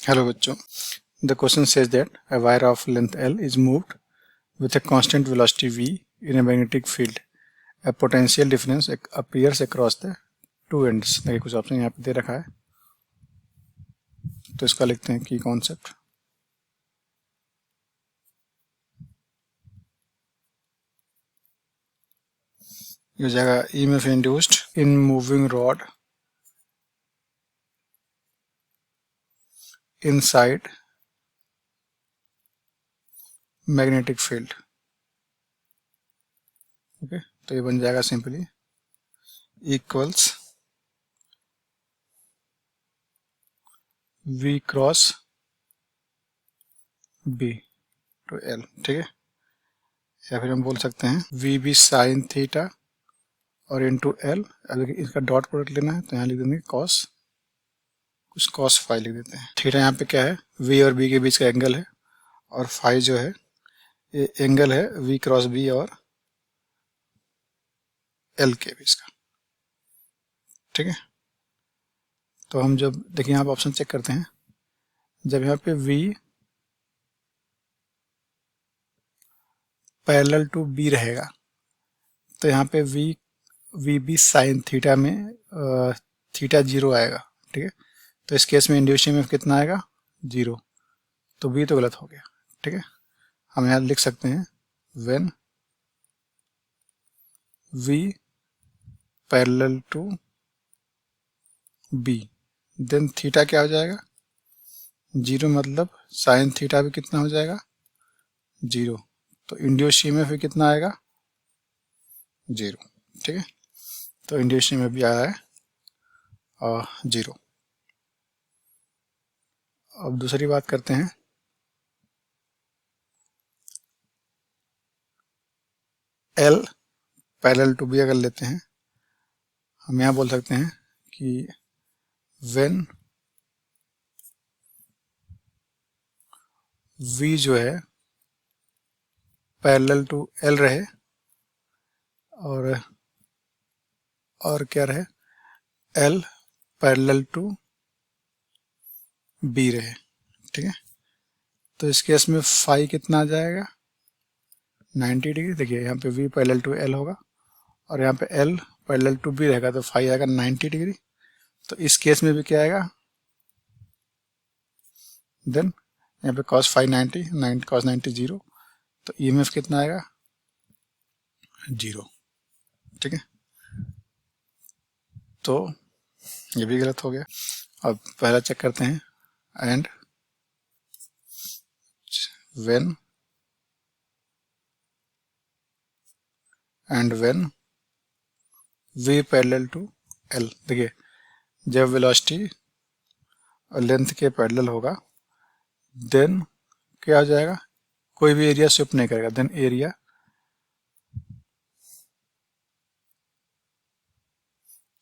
Hello बच्चों, the question says that a wire of length L is moved with a constant velocity v in a magnetic field. A potential difference appears across the two ends. देखिए कुछ option यहाँ पे दे रखा है, तो इसका लिखते हैं की कॉन्सेप्ट. ये हो जाएगा EMF induced in moving rod inside magnetic field. Okay, तो ये बन जाएगा simply equals v cross b to l. ठीक है, या फिर हम बोल सकते हैं वी बी साइन थीटा और इंटू एल. अब इसका डॉट प्रोडक्ट लेना है तो यहाँ लिख देंगे कॉस, कुछ कॉस फाई लिख देते हैं. थीटा यहाँ पे क्या है, वी और बी के बीच का एंगल है, और फाई जो है ये एंगल है वी क्रॉस बी और एल के बीच का. ठीक है, तो हम जब देखिए यहाँ पे ऑप्शन चेक करते हैं, जब यहाँ पे v पैरेलल टू b रहेगा तो यहाँ पे वी बी साइन थीटा में थीटा 0 आएगा. ठीक है, तो इस केस में इंड्यूस्ड ईएमएफ कितना आएगा, 0. तो b तो गलत हो गया. ठीक है, हम यहाँ लिख सकते हैं when v parallel to b then theta क्या हो जाएगा, 0. मतलब साइन थीटा भी कितना हो जाएगा, 0. तो इंड्यूस्ड ईएमएफ भी कितना आएगा, 0. ठीक है, तो इंड्यूस्ड ईएमएफ भी आया है 0. अब दूसरी बात करते हैं, L पैरेलल टू बी अगर लेते हैं, हम यहाँ बोल सकते हैं कि व्हेन V जो है पैरेलल टू L रहे और क्या रहे, L पैरेलल टू B रहे. ठीक है, तो इस केस में फाई कितना आ जाएगा, 90 डिग्री. देखिए यहाँ पे V पैरेलल टू L होगा और यहाँ पे L पैरेलल टू B रहेगा, तो फाई आएगा 90 डिग्री. तो इस केस में भी क्या आएगा, देन यहाँ पे cos फाई 90 cos 90 0. तो EMF कितना आएगा, 0. ठीक है, तो ये भी गलत हो गया. अब पहला चेक करते हैं, and when v parallel to L. देखिए जब वेलोसिटी और लेंथ के पैरेलल होगा देन क्या हो जाएगा, कोई भी एरिया शिफ्ट नहीं करेगा, then area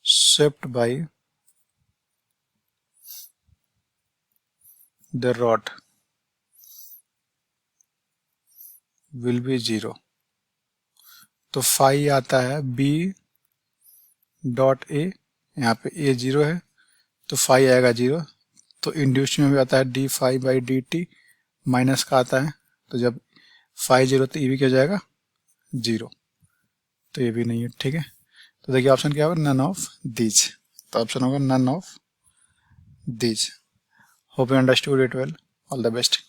shift by the rod will be 0. तो फाई आता है b डॉट ए, यहाँ पे a 0 है तो फाई आएगा 0. तो इंड्यूस्ड में भी आता है d phi by d t minus का आता है, तो जब फाई 0 तो e भी क्या हो जाएगा, 0. तो ये भी नहीं है. ठीक है, तो देखिए ऑप्शन क्या होगा, नन ऑफ दीज. तो ऑप्शन होगा none of these. Hope you understood it well. All the best.